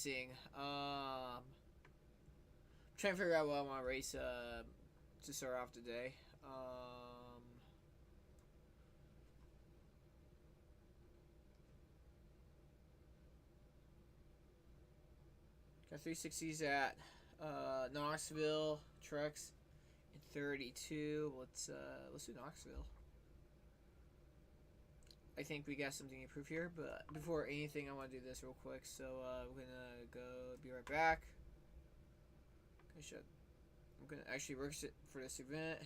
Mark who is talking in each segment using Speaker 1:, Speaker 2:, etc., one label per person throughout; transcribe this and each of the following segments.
Speaker 1: Trying to figure out what I want to race to start off today. Got 360s at Knoxville trucks in 32. Let's do Knoxville. I think we got something to improve here, but before anything, I want to do this real quick. So we're gonna go. Be right back. I'm gonna actually work it for this event,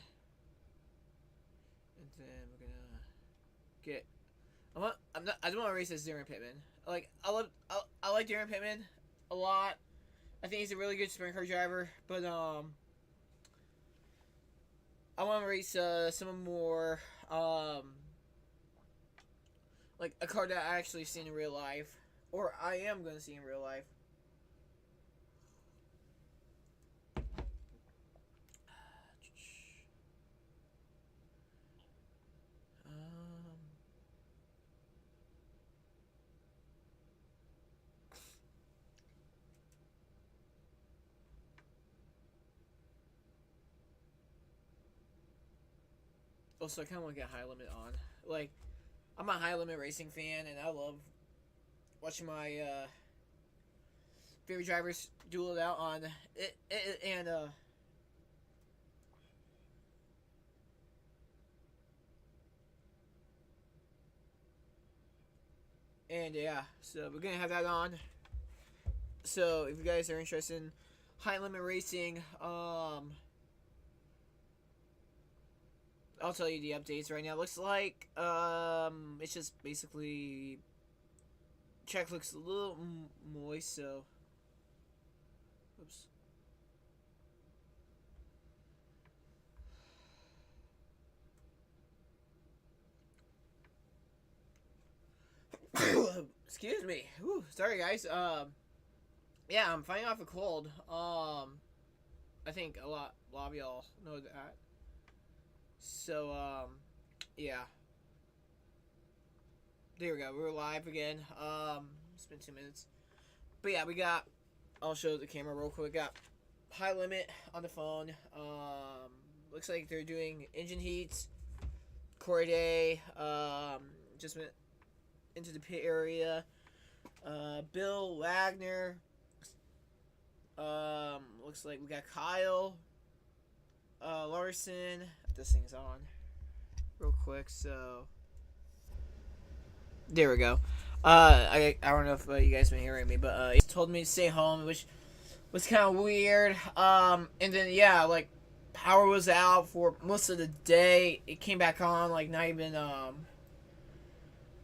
Speaker 1: and then we're gonna get. I don't want to race as Darren Pittman. I like Darren Pittman a lot. I think he's a really good sprint car driver, but I want to race some more like a car that I actually seen in real life, or I am gonna see in real life. Also, I kind of want to get High Limit on. Like, I'm a High Limit racing fan, and I love watching my favorite drivers duel it out on it, and yeah, so we're gonna have that on. So if you guys are interested in High Limit racing, I'll tell you the updates right now. Looks like it's just basically track looks a little moist, so oops. Excuse me. Whew, sorry guys. Yeah, I'm fighting off a cold. I think a lot of y'all know that. So, yeah. There we go. We're live again. It's been 2 minutes. But yeah, I'll show the camera real quick. We got High Limit on the phone. Looks like they're doing engine heats. Corey Day, just went into the pit area. Bill Wagner. Looks like we got Kyle. Larson. This thing's on real quick, so there we go. I don't know if you guys been hearing me, but he told me to stay home, which was kind of weird. And then yeah, like power was out for most of the day. It came back on, like not even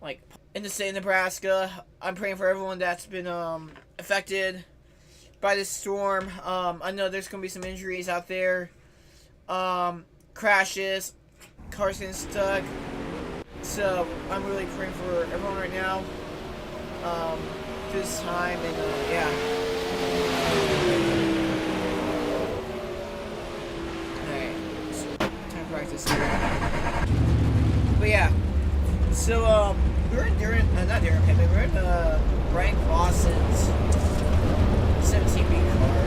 Speaker 1: like in the state of Nebraska. I'm praying for everyone that's been affected by this storm. I know there's gonna be some injuries out there. Crashes, cars getting stuck. So I'm really praying for everyone right now. This time, and yeah. Alright, so time to practice. But yeah, so we're in not Darren Pittman. We're in Brian Clausen's 17B car.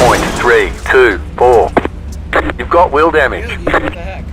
Speaker 2: 0.324. You've got wheel damage.
Speaker 1: Dude, what the heck?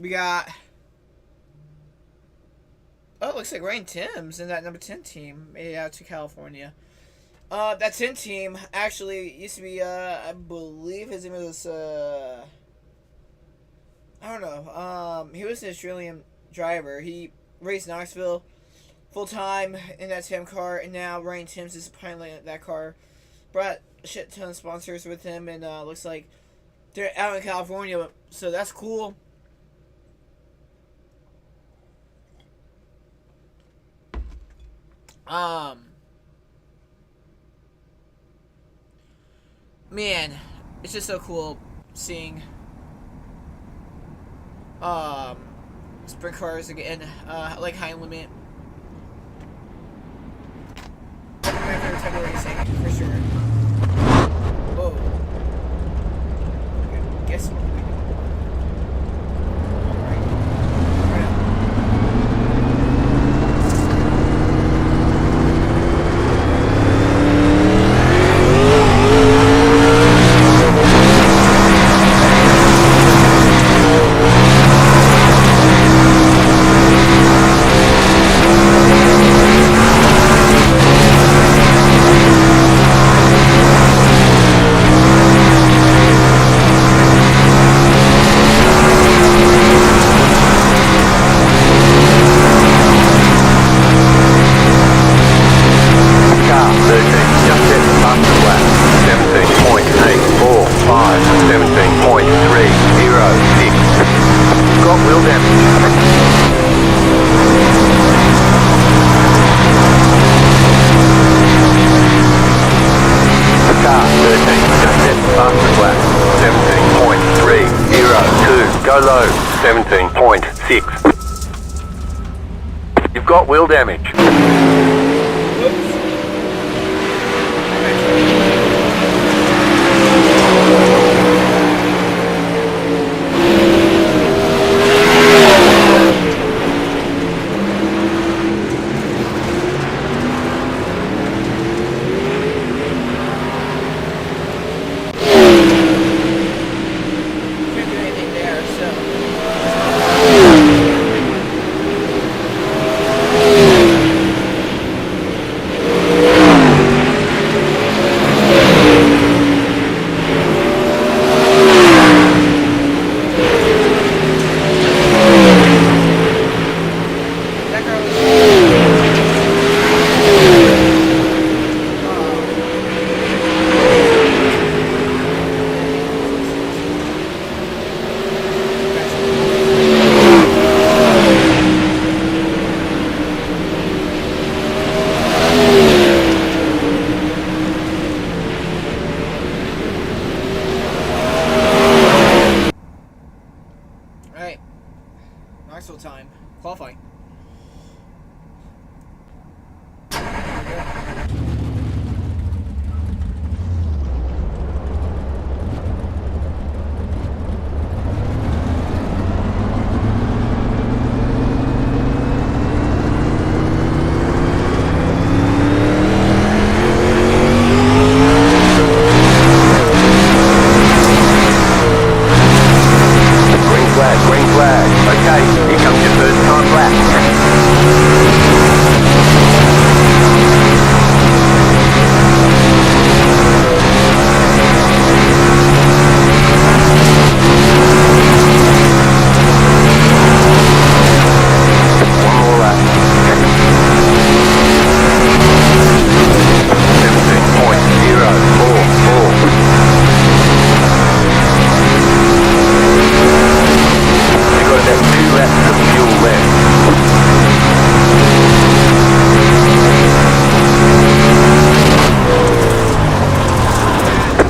Speaker 1: We got. Oh, it looks like Ryan Timms in that number 10 team made it out to California. That 10 team actually used to be, I believe his name was, I don't know. He was an Australian driver. He raced Knoxville full time in that Tim car, and now Ryan Timms is piloting that car. Brought a shit ton of sponsors with him, and looks like they're out in California, so that's cool. Man, it's just so cool seeing sprint cars again, like high limit. My favorite type of racing, for sure. Whoa. Okay, guess what?
Speaker 2: Go low, 17.6. You've got wheel damage.
Speaker 1: Knoxville time. Qualifying.
Speaker 2: Green flag. Okay, here comes your first time lap. One more lap. 17.044.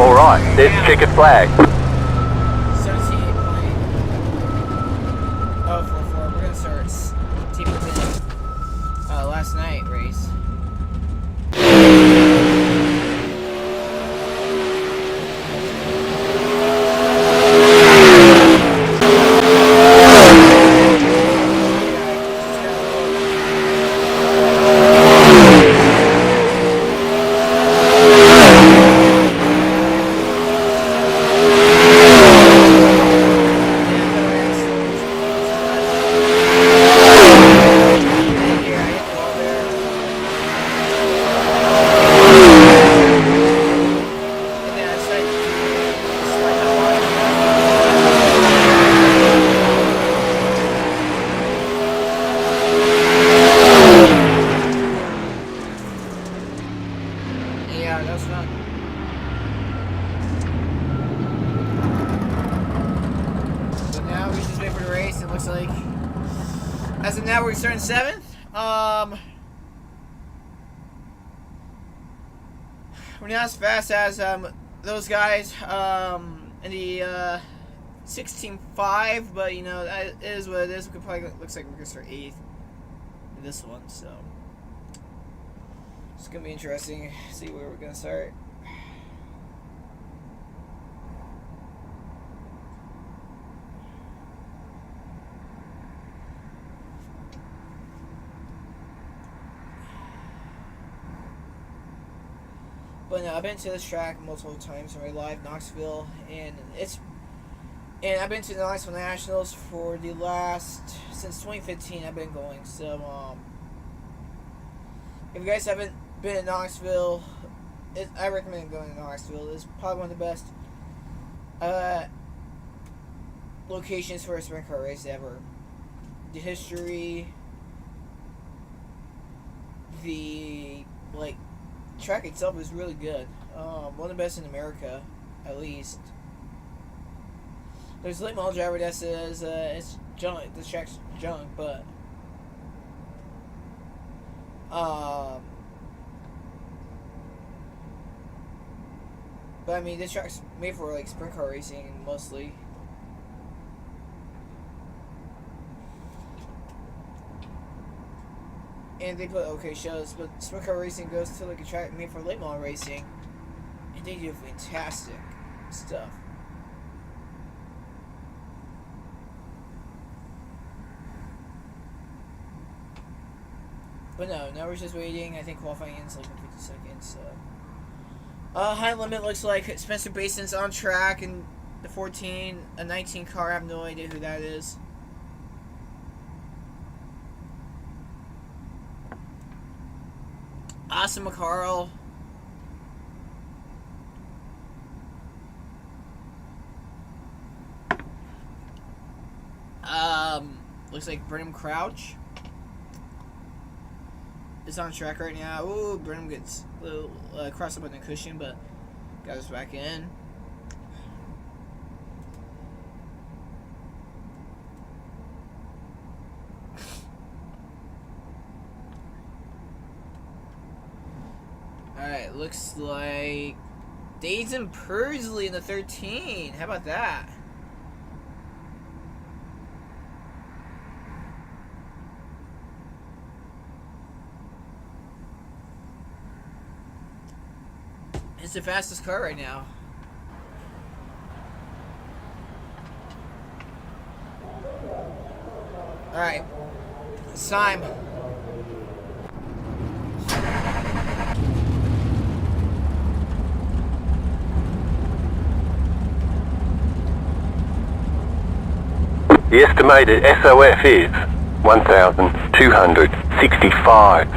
Speaker 2: Alright, there's the checkered flag.
Speaker 1: 78.044. We're gonna start Team Lieutenant last night race. now we're starting 7th. We're not as fast as those guys in the 16.5, but you know, that is what it is. We probably looks like we're gonna start 8th in this one, so it's gonna be interesting. See where we're gonna start. But no, I've been to this track multiple times in my life, Knoxville, and I've been to the Knoxville Nationals for the last, since 2015 I've been going. So if you guys haven't been in Knoxville, I recommend going to Knoxville. It's probably one of the best locations for a sprint car race ever. The history, the track itself is really good. One of the best in America, at least. There's a late model driver that says it's junk. This track's junk, but I mean, this track's made for like sprint car racing mostly. And they put okay shows, but sprint car racing goes to like a track made for late model racing, and they do fantastic stuff. But no, now we're just waiting. I think qualifying ends like in 50 seconds. High limit looks like Spencer Basin's on track, and the 14, a 19 car. I have no idea who that is. Austin McCarl. Looks like Brenham Crouch is on track right now. Ooh, Brenham gets a little crossed up on the cushion, but got us back in. Alright, looks like Days and Pursley in the 13. How about that? It's the fastest car right now. Alright. It's time.
Speaker 2: The estimated SOF is 1,265.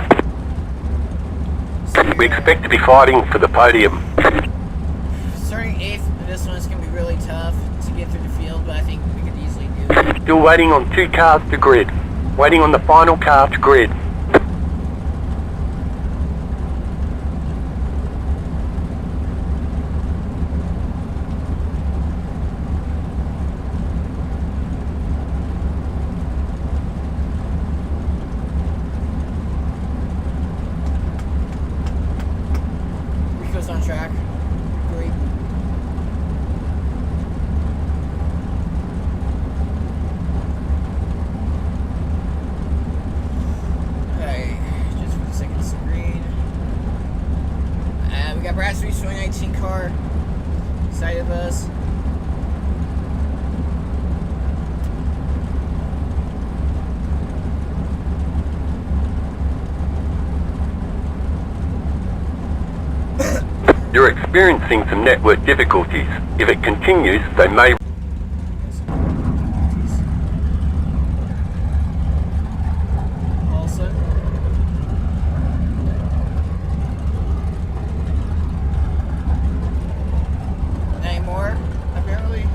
Speaker 2: We expect to be fighting for the podium.
Speaker 1: Starting 8th, this one is going to be really tough to get through the field, but I think we could easily do it.
Speaker 2: Still waiting on 2 cars to grid. Waiting on the final car to grid.
Speaker 1: On track. Great. Okay, just for the second screen. We got Bradstreet's 2019 car side of us.
Speaker 2: You're experiencing some network difficulties. If it continues, they may...
Speaker 1: Also. Any more, apparently?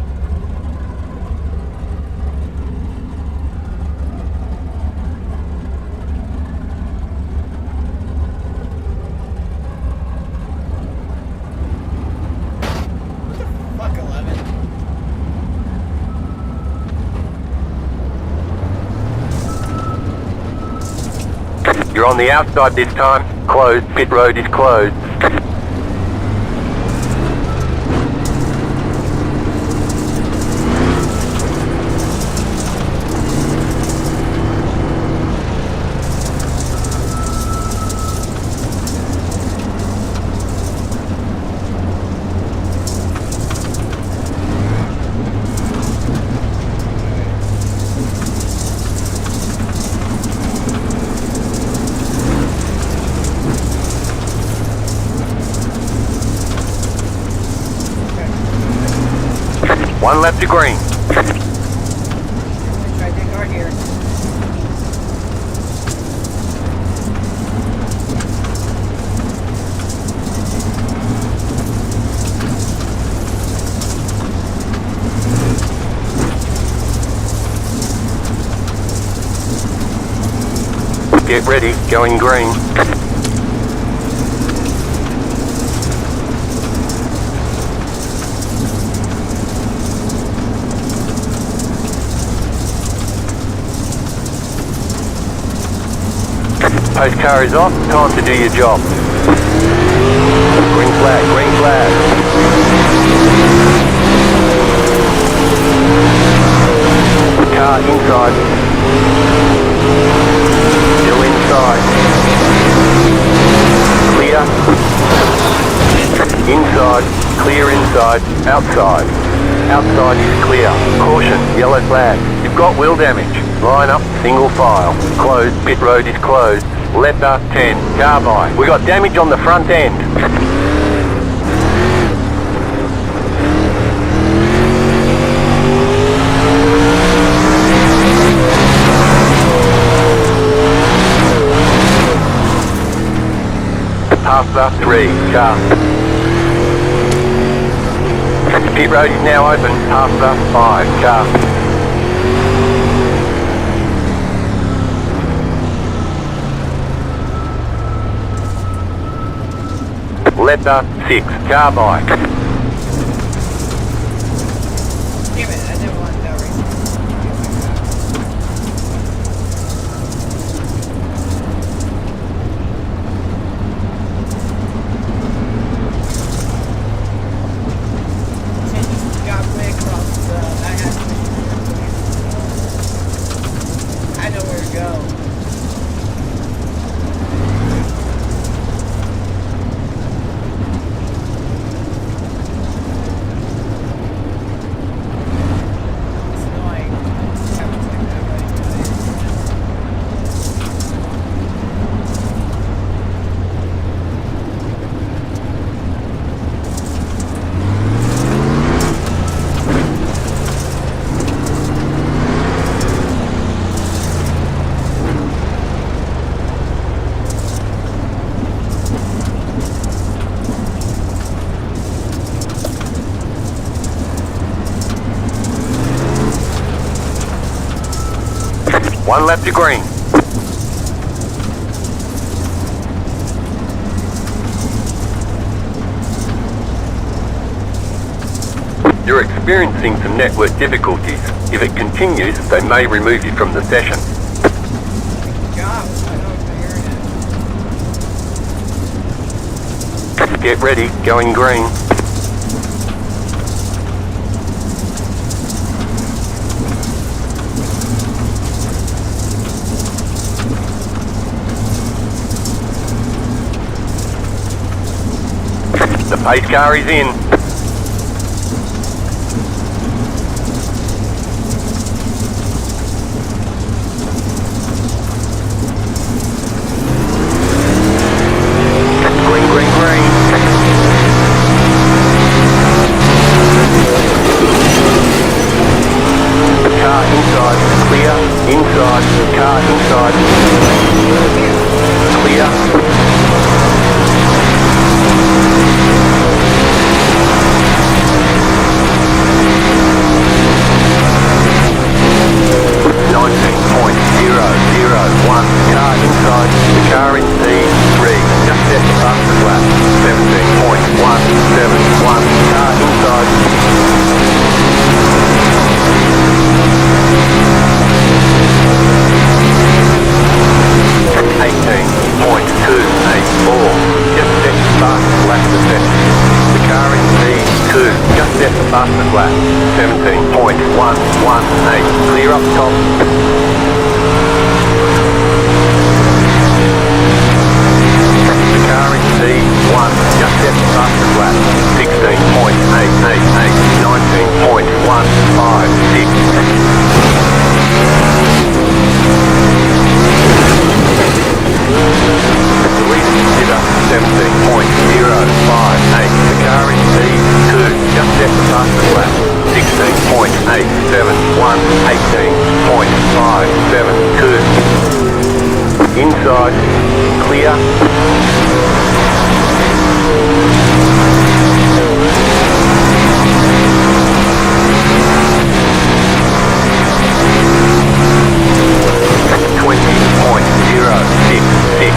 Speaker 2: You're on the outside this time. Closed. Pit road is closed. One left to green.
Speaker 1: Try to take guard here.
Speaker 2: Get ready, going green. Post car is off, time to do your job. Green flag, green flag. Car inside. Still inside. Clear. Inside, clear inside, outside. Outside is clear. Caution, yellow flag. You've got wheel damage. Line up, single file. Closed, pit road is closed. Letter 10, carbine. We got damage on the front end. Pasta 3, car. Pit road is now open. Pasta 5, car. Letter 6, carbine.
Speaker 1: Damn it, I didn't want that race. Got way across the back half of the I know where to go.
Speaker 2: One left to green. You're experiencing some network difficulties. If it continues, they may remove you from the session.
Speaker 1: God, I don't hear it.
Speaker 2: Get ready, going green. The pace car is in. Green, green, green. Car inside, clear, inside, car inside. Clear. outside, clear. 20.066.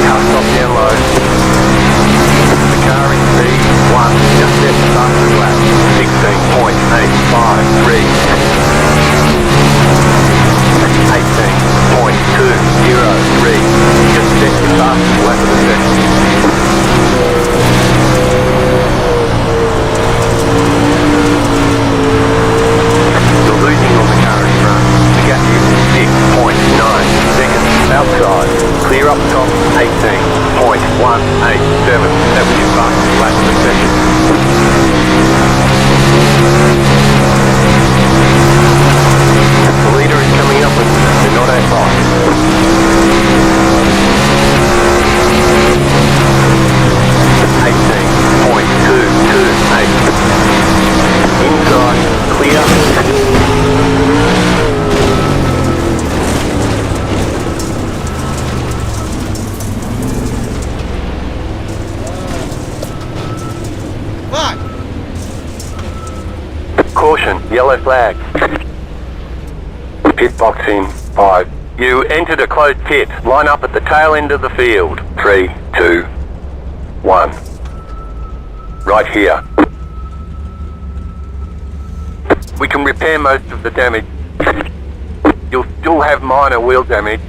Speaker 2: Car stop down low. The car in C1 just left the fastest lap. 16.853. 18.203. Just set the fastest lap of the session. You're losing on the car in front. The gap is 6.9 seconds. Outside. Clear up top. 18.187. That was your fastest lap of the session. The leader is coming up and they're not at high. 18.228. Inside, clear.
Speaker 1: Fuck!
Speaker 2: Caution, yellow flag. Pit box in 5. You entered a closed pit. Line up at the tail end of the field. 3, 2, 1. Right here. We can repair most of the damage. You'll still have minor wheel damage.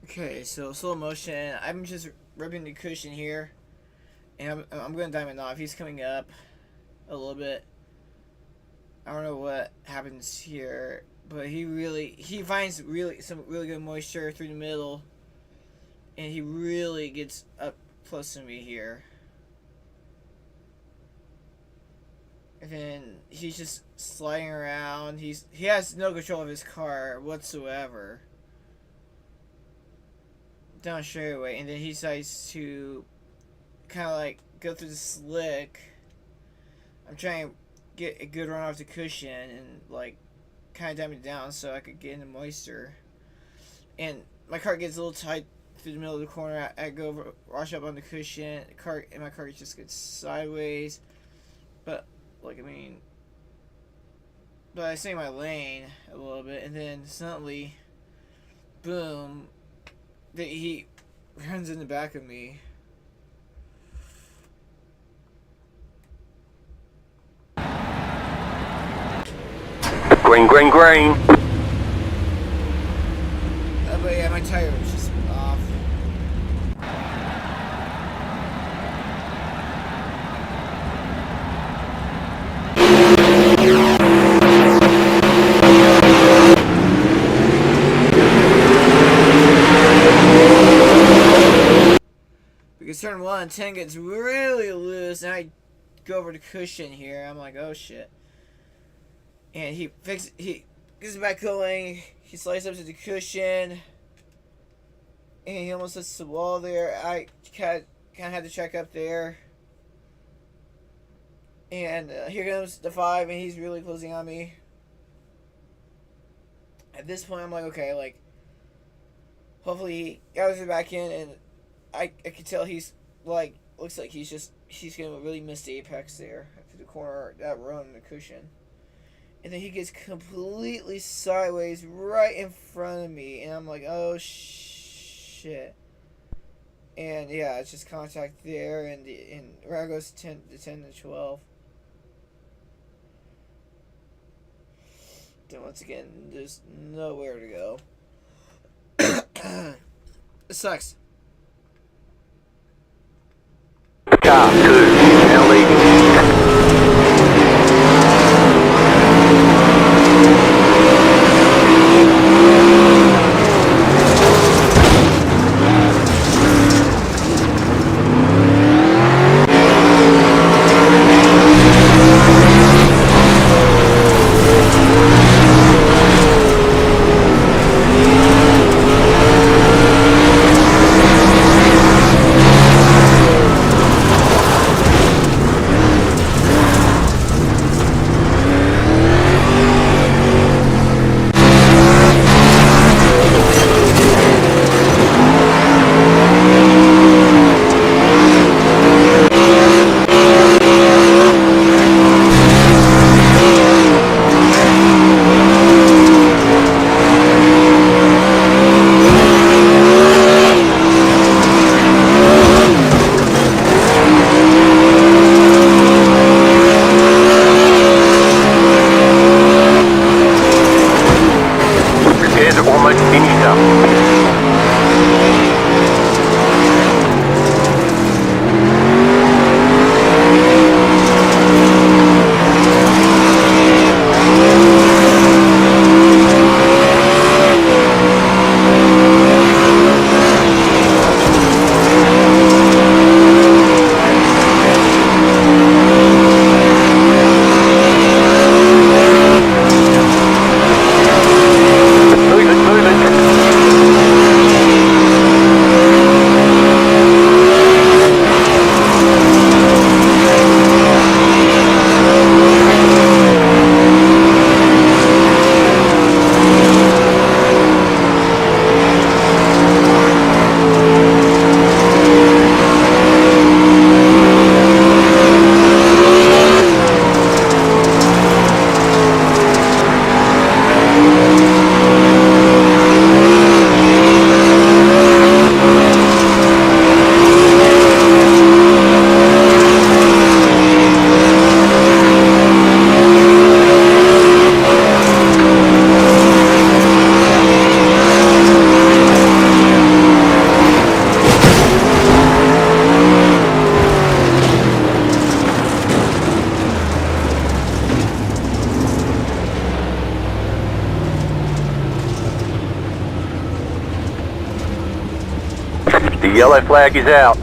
Speaker 1: Okay, so slow motion. I'm just ripping the cushion here, and I'm gonna diamond off. He's coming up a little bit. I don't know what happens here, but he finds some really good moisture through the middle, and he really gets up close to me here. And then he's just sliding around. He has no control of his car whatsoever. Down straightaway, and then he decides to kind of like go through the slick. I'm trying to get a good run off the cushion and like kind of damage it down so I could get into moisture. And my car gets a little tight through the middle of the corner. I go over, rush up on the cushion. My car just gets sideways. But like but I stay in my lane a little bit, and then suddenly, boom. He runs in the back of me.
Speaker 2: Green, green, green.
Speaker 1: But yeah, my tire was just off. Because turn 1, 10 gets really loose, and I go over the cushion here. I'm like, oh shit. And he gets it back going. He slides up to the cushion, and he almost hits the wall there. I kind of had to check up there. And here comes the 5, and he's really closing on me. At this point, I'm like, okay, like, hopefully he gathers it back in, and I can tell he's like, looks like he's gonna really miss the apex there to the corner, that run in the cushion. and then he gets completely sideways right in front of me, and I'm like, oh shit. And yeah, it's just contact there, and round goes 10 to 12. Then once again, there's nowhere to go. It sucks.
Speaker 2: Car 2 is now leaving. Repairs are almost finished up. Move it, move it. The yellow flag is out.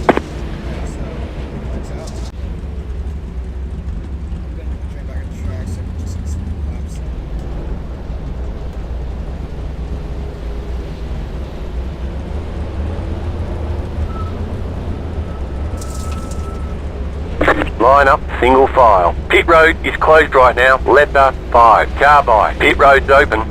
Speaker 2: Line up, single file. Pit road is closed right now. Letter 5. Car by. Pit road's open.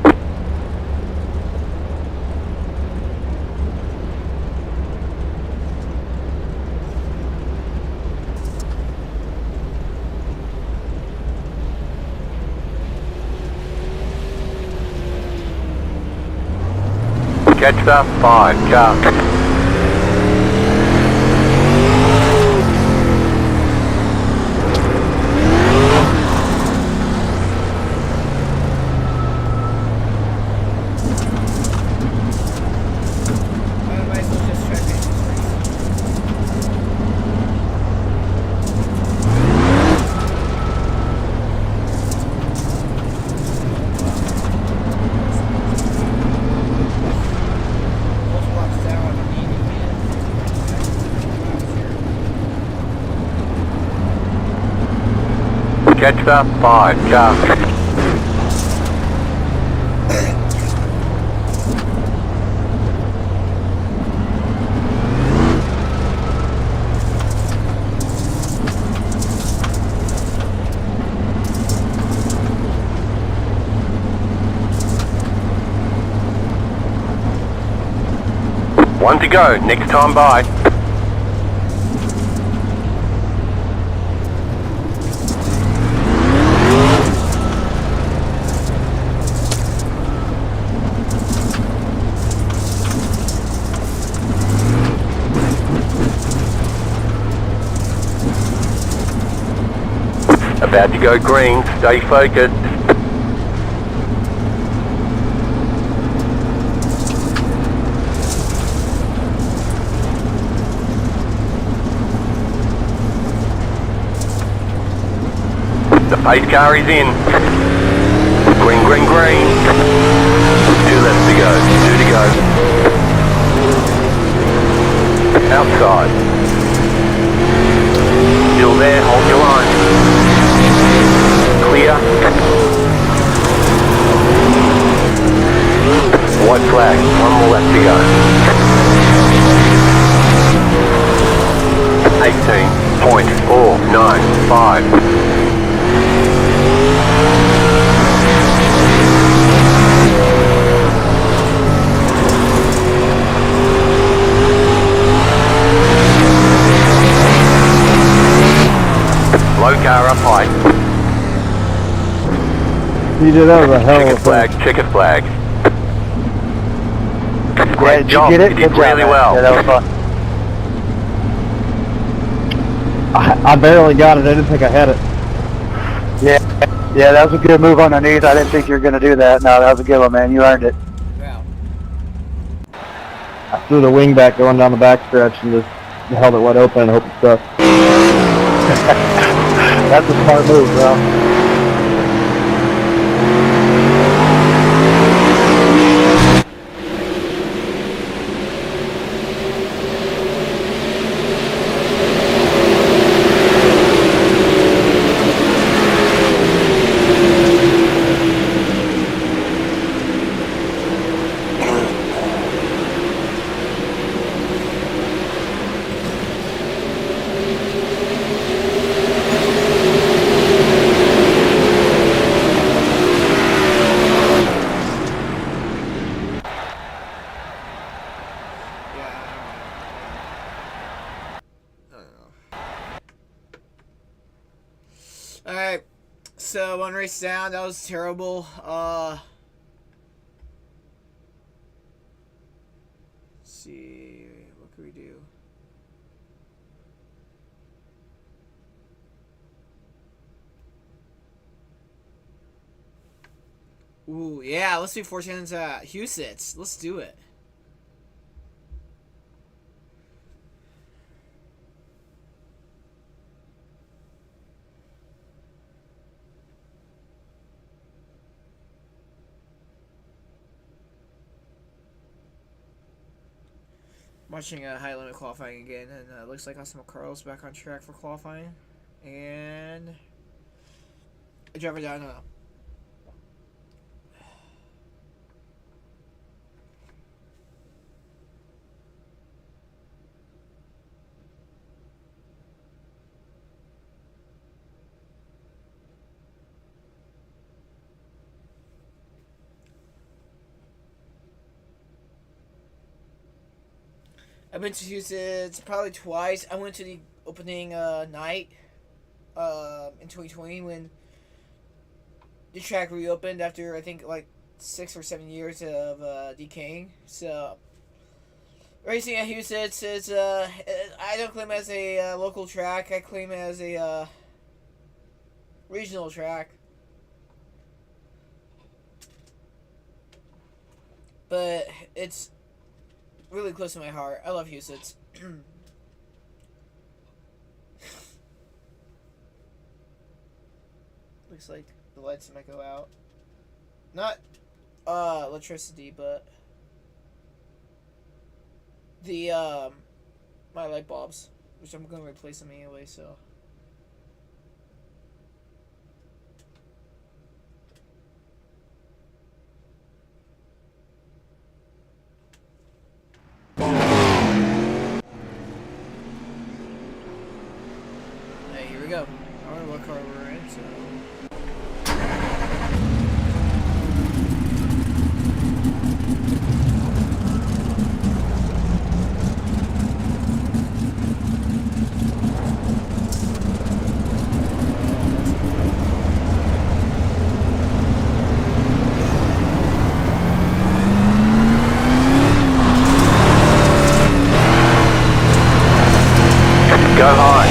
Speaker 2: Catch the 5 car. Catch the 5 car. One to go, next time by. About to go green. Stay focused. The pace car is in. Green, green, green. 2 left to go. 2 to go. Outside. Still there. Hold your line. Clear. White flag. 1 more left to go. 18.495. Low car up high.
Speaker 3: You did that was a hell of a
Speaker 2: flag, check a flag. Great
Speaker 3: did
Speaker 2: job,
Speaker 3: you get it?
Speaker 2: you did really well.
Speaker 3: Yeah, that was fun. I barely got it, I didn't think I had it. Yeah, that was a good move underneath. I didn't think you were going to do that. No, that was a good one, man. You earned it.
Speaker 1: Wow.
Speaker 3: I threw the wing back going down the back stretch and just held it wide open and hope it stuck. That's a smart move, bro.
Speaker 1: Alright, so 1 race down, that was terrible. Let's see, what can we do? Ooh, yeah, let's do Fortune's Husits. Let's do it. Watching high limit qualifying again, and looks like Austin McCarl's back on track for qualifying, and a driver down. I've been to Houston probably twice. I went to the opening night in 2020 when the track reopened after I think like 6 or 7 years of decaying. So racing at Houston is I don't claim it as a local track. I claim it as a regional track. But it's really close to my heart. I love Houston. Looks like the lights might go out. Not electricity, but the my light bulbs, which I'm gonna replace them anyway, so here we go. I don't know what car we're in, so.
Speaker 2: Go high.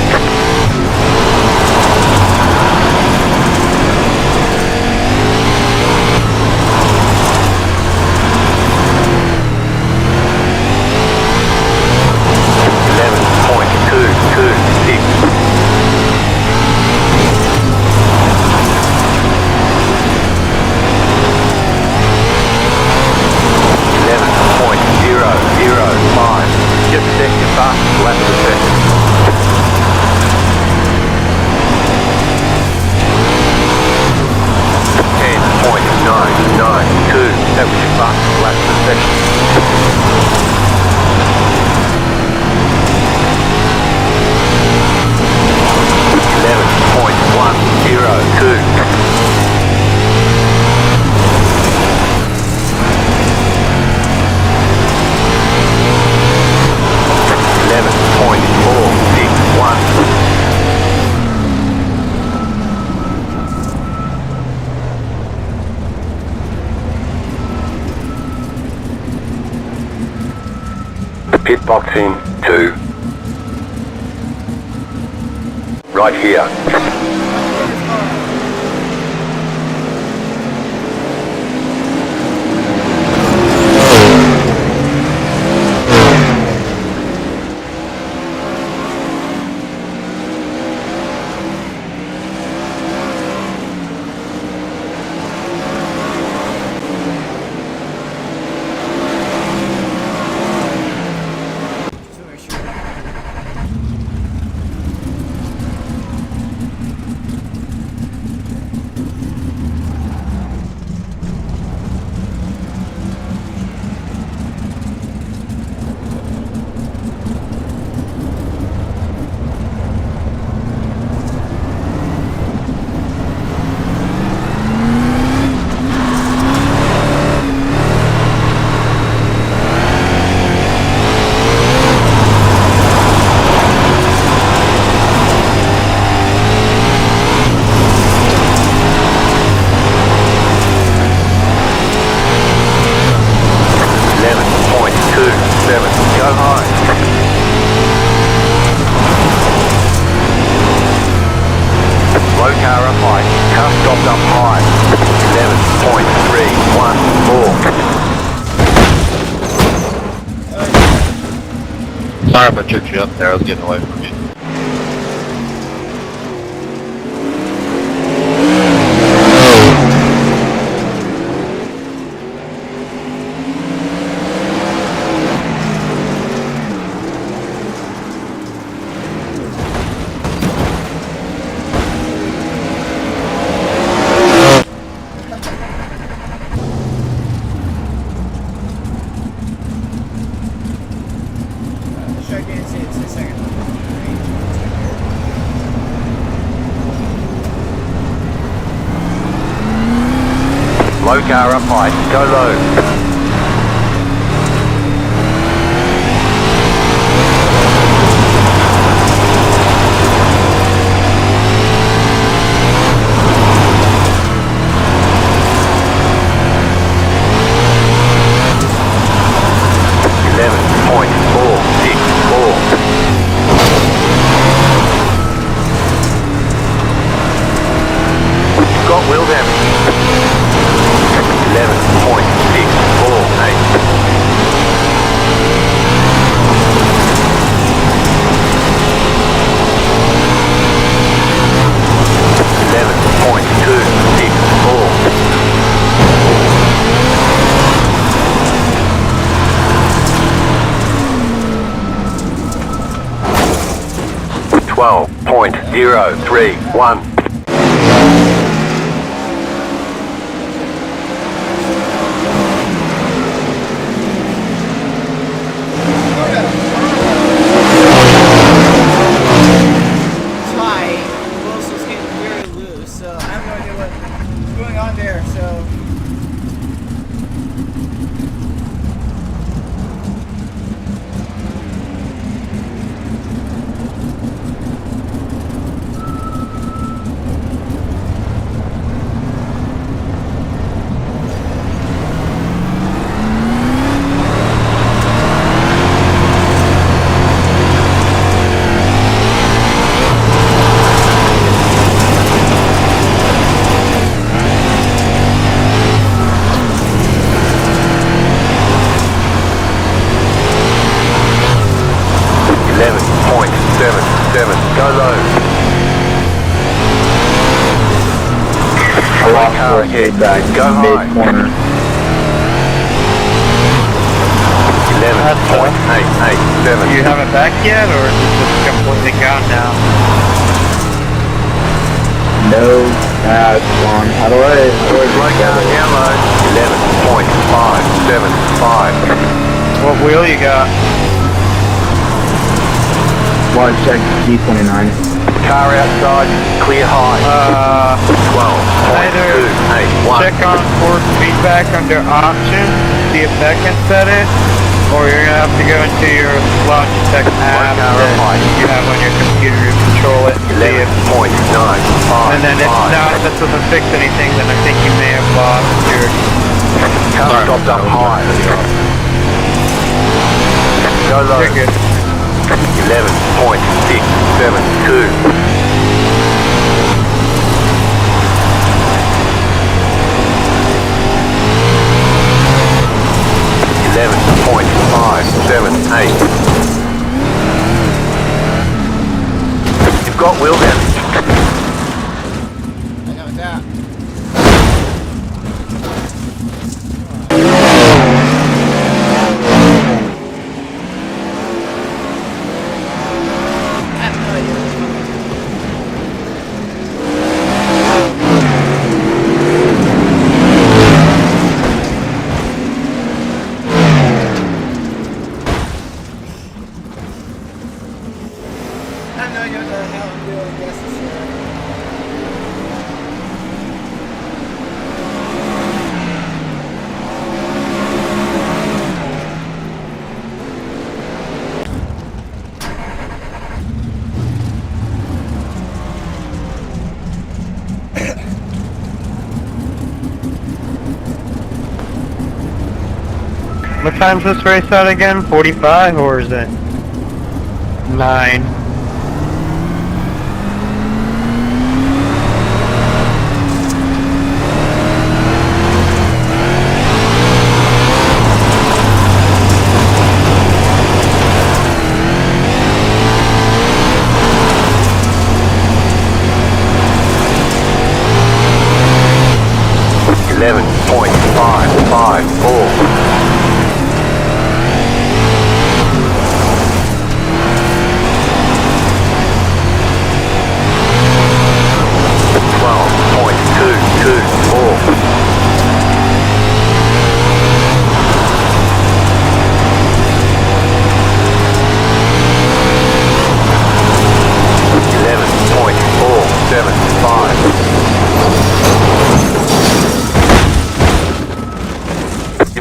Speaker 2: Pit box in 2. Right here.
Speaker 3: Sorry if I tripped you up there, I was getting away from you.
Speaker 2: Low car up high, go low. Got wheel damage. 12.031. Go low. Right car ahead, go high.
Speaker 3: Corner.
Speaker 2: 11.887.
Speaker 3: You have it back yet, or is it just completely gone now? No, it's gone. How do I?
Speaker 2: Right car down low.
Speaker 4: What wheel you got?
Speaker 3: Water check D29.
Speaker 2: Car outside, clear high. 12,
Speaker 4: Either
Speaker 2: 2, 8, 1.
Speaker 4: check on force feedback under options, see if that can set it, or you're gonna have to go into your Logitech app that you have on your computer to control it. See if,
Speaker 2: 11.95.
Speaker 4: and then if not, if that doesn't fix anything, then I think you may have lost your
Speaker 2: Car stopped up high. Go low.
Speaker 4: You're good.
Speaker 2: 11.672. You've got wheel damage.
Speaker 1: I know that. I have no idea. I have no idea what the hell I'm doing. Yes, it's
Speaker 4: What time's this race out again? 45 or is it 9?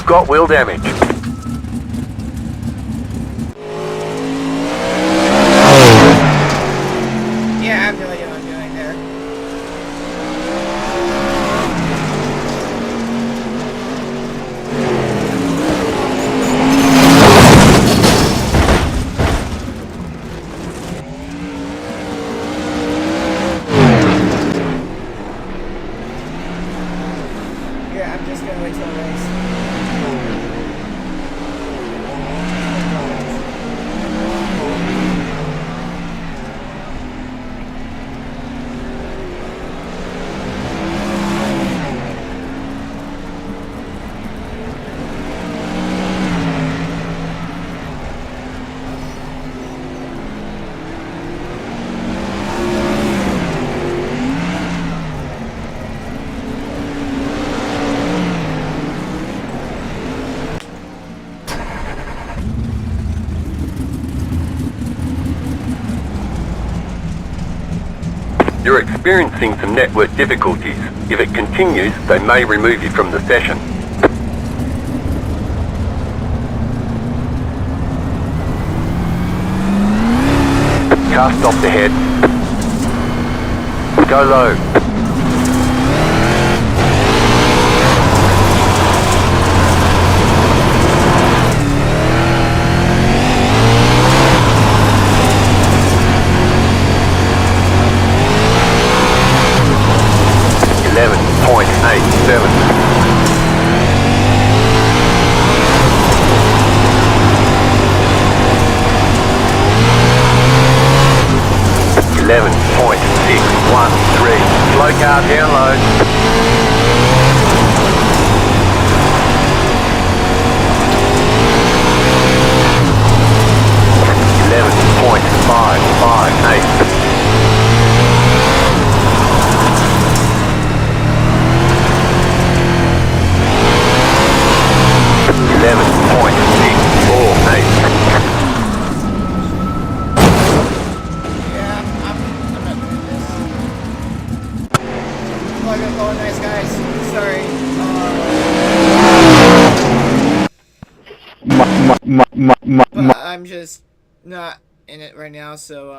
Speaker 2: You've got wheel damage.
Speaker 1: yeah, I have no idea what I'm doing there. Yeah, I'm just gonna wait till the race.
Speaker 2: You're experiencing some network difficulties. If it continues, they may remove you from the session. Car stopped ahead. Go low. Slow car down low.
Speaker 1: probably gonna call it nice, guys. Sorry. But I'm just not in it right now, so